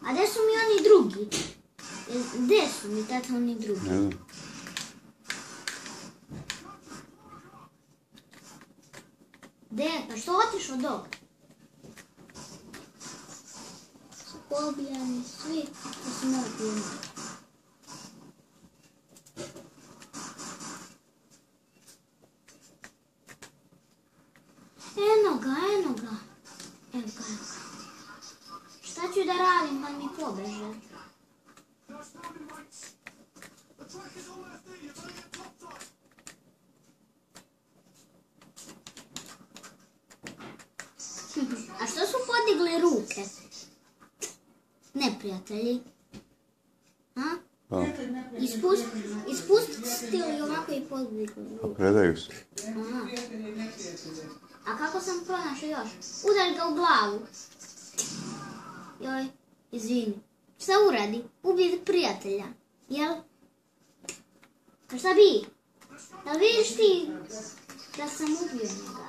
A gdje su mi oni drugi? Gdje su mi tata oni drugi? Ne znam. Gdje? Pa što otišao dok? Su pobijani svi, to su moji pijeni. Eno ga. Evo ga. Šta ću da radim kad mi pobeže? A što su podigli ruke? Neprijatelji. A? Ispustili ovako i podigli ruke. Predaju se. A kako sam pronašao još? Udari ga u glavu. Joj, izvini. Šta uradi? Ubije prijatelja. Jel? A šta bi? Jel vidiš ti da sam ubio njega?